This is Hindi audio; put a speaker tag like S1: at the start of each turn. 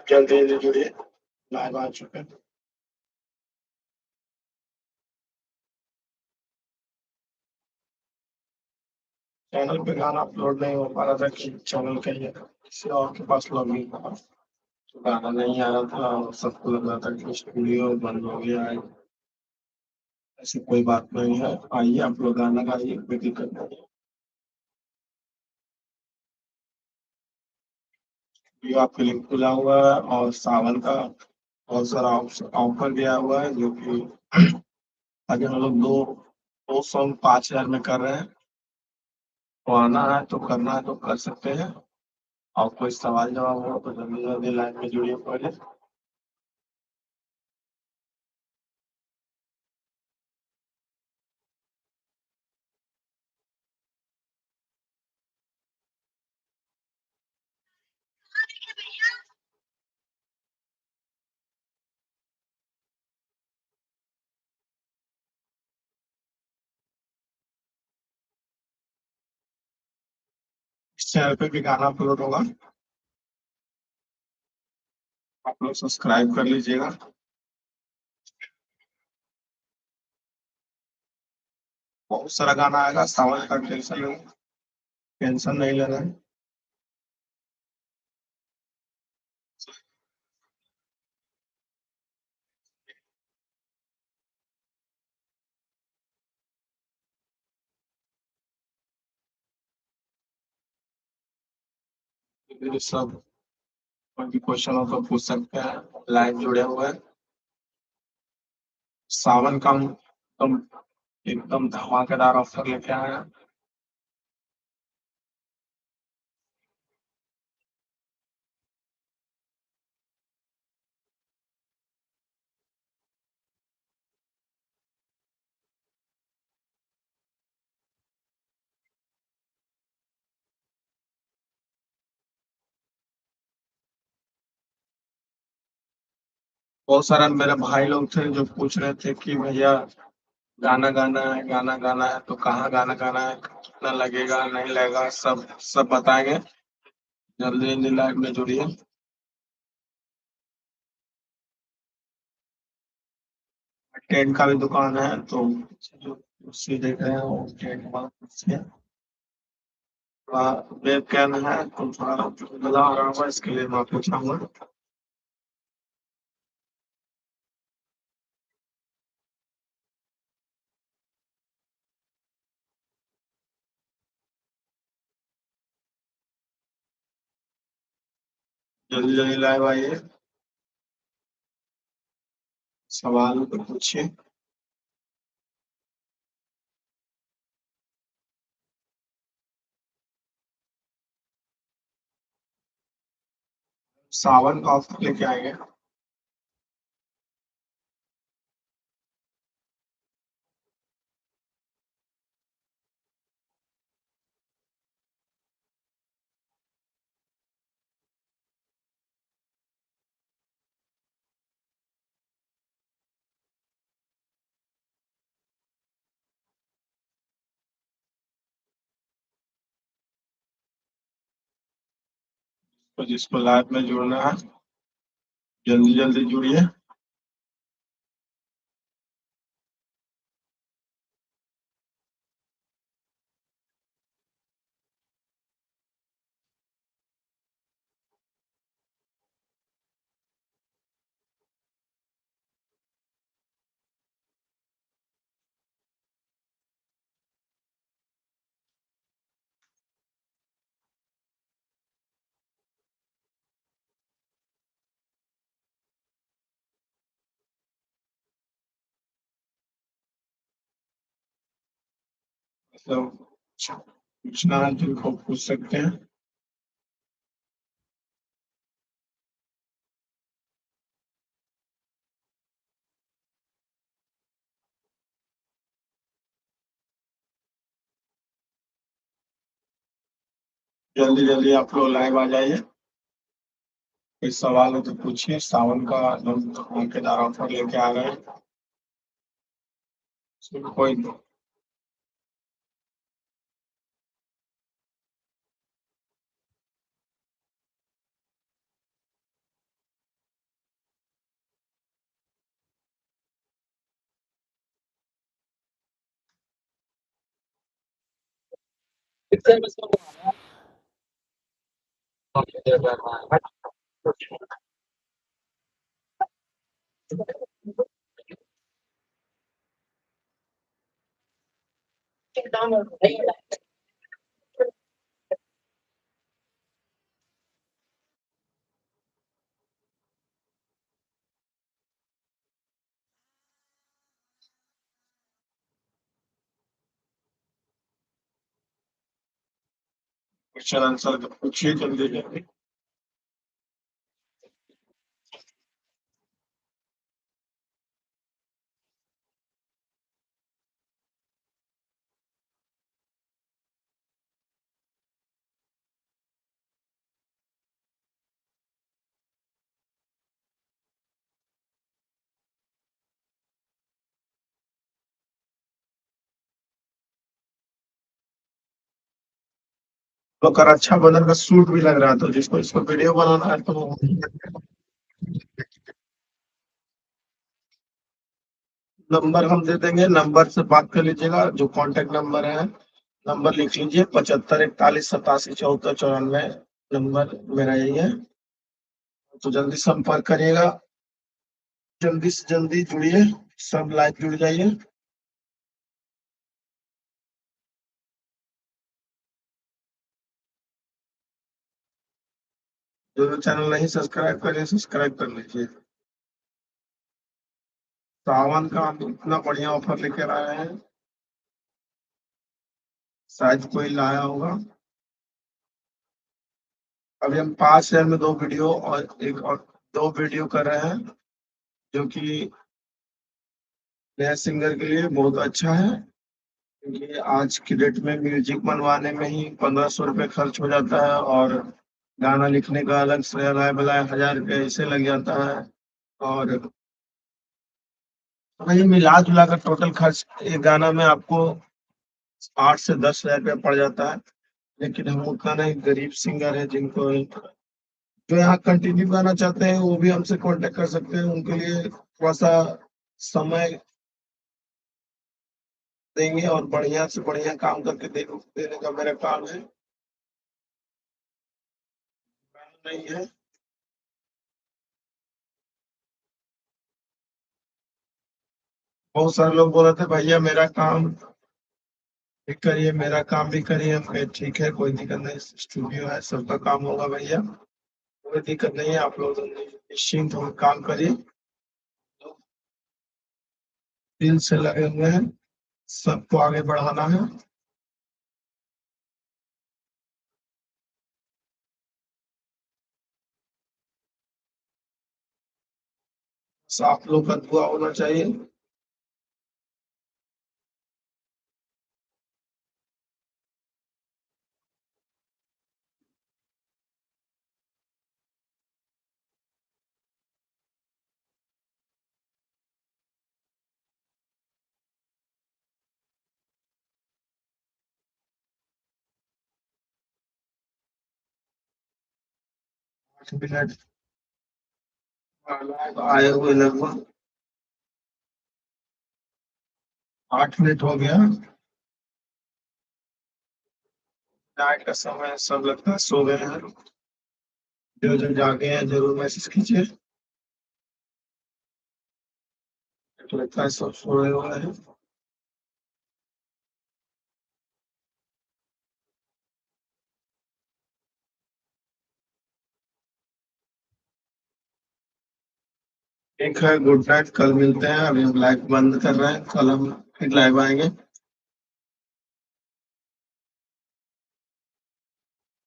S1: जल्दी जल्दी जुड़िए, लाइव आ चुके हैं। चैनल पे गाना अपलोड नहीं हो पा रहा था कि चैनल का ही किसी और के पास लॉगिन था, तो गाना नहीं आ रहा था और सबको लग रहा था कि स्टूडियो बंद हो गया है। ऐसी कोई बात नहीं है, आइए आप लोग गाना गाइए, कोई दिक्कत नहीं है। ये आपके लिए खुला हुआ है और सावन का बहुत सारा ऑफर दिया हुआ है, जो कि अगर हम लोग दो दो सॉन्ग 5,000 में कर रहे हैं, तो आना है तो करना है तो कर सकते हैं। और कोई सवाल जवाब हो तो जल्दी जल्दी लाइन में जुड़िए पहले। इस चैनल पे भी गाना अपलोड होगा, आप लोग सब्सक्राइब कर लीजिएगा। बहुत सारा गाना आएगा, सावन का टेंशन नहीं लेना है। ये सब कोई भी क्वेश्चन हो तो पूछ सकते हैं, लाइव जुड़े हुए हैं। सावन का एकदम एकदम धमाकेदार ऑफर लेके आए हैं। बहुत सारा मेरे भाई लोग थे जो पूछ रहे थे कि भैया गाना गाना है, गाना गाना है तो कहाँ गाना गाना है, कितना लगेगा नहीं लगेगा, सब सब बताएंगे। जल्दी जल्दी लाइव में जुड़िए। टेंट का भी दुकान है, तो जो कुर्सी देख रहे हैं वो टेंट वाला कुर्सी है। वेब कैम है तो थोड़ा बदला आ रहा होगा, इसके लिए मैं पूछा। जल्दी जल्दी लाइव आइए, सवाल तो पूछिए। सावन का ऑफर लेके आएंगे। तो जिसको लाइव में जुड़ना है जल्दी जल्दी जुड़िए। मतलब पूछना है जिनको पूछ सकते हैं। जल्दी जल्दी आप लोग लाइव आ जाइए, कोई सवाल हो तो पूछिए। सावन का एकदम धमाकेदार ऑफर लेके आ रहे हैं। इसमें कोई क्वेश्चन आंसर पूछिए जल्दी जल्दी। तो कर अच्छा बदन का सूट भी लग रहा था, जिसको इसको वीडियो बनाना है तो नंबर हम दे देंगे, नंबर से बात कर लीजिएगा। जो कांटेक्ट नंबर है, नंबर लिख लीजिए 75 41 87 74 94। नंबर मेरा यही है, तो जल्दी संपर्क करिएगा। जल्दी से जल्दी जुड़िए, सब लाइव जुड़ जाइए। जो जो चैनल नहीं सब्सक्राइब करिए, सब्सक्राइब कर लीजिए। सावन का हम इतना बढ़िया ऑफर लेकर आए हैं, शायद कोई लाया होगा। अभी हम 5 शहर में 2 वीडियो और एक और 2 वीडियो कर रहे हैं, जो कि नए सिंगर के लिए बहुत अच्छा है। क्योंकि आज की डेट में म्यूजिक बनवाने में ही 1500 रुपये खर्च हो जाता है, और गाना लिखने का अलग से अलाय बलाय 1000 रुपये ऐसे लग जाता है। और वही मिला जुला कर टोटल खर्च एक गाना में आपको 8 से 10 हज़ार रुपया पड़ जाता है। लेकिन हम उतना नहीं, गरीब सिंगर है, जिनको जो यहाँ कंटिन्यू करना चाहते हैं वो भी हमसे कांटेक्ट कर सकते हैं। उनके लिए थोड़ा सा समय देंगे और बढ़िया से बढ़िया काम करके देने का मेरा काम है। नहीं है, बहुत सारे लोग बोल रहे थे भैया मेरा काम भी करिए, मेरा काम भी करिए। हम कहे ठीक है, कोई दिक्कत नहीं, स्टूडियो है, सबका काम होगा भैया, कोई दिक्कत नहीं है। आप लोग निश्चिंत होकर काम करिए, दिल से लगे हुए हैं, सबको आगे बढ़ाना है। बस आप लोग का दुआ होना चाहिए। मिनट आए हुए लगभग 8 मिनट हो गया। नाइट का समय, सब लगता है सो गए हैं। जो जो जागे हैं जरूर मैसेज कीजिए। तो लगता है सब सोए हुए हैं। ठीक है, गुड नाइट, कल मिलते हैं। अभी हम लाइव बंद कर रहे हैं, कल हम फिर लाइव आएंगे।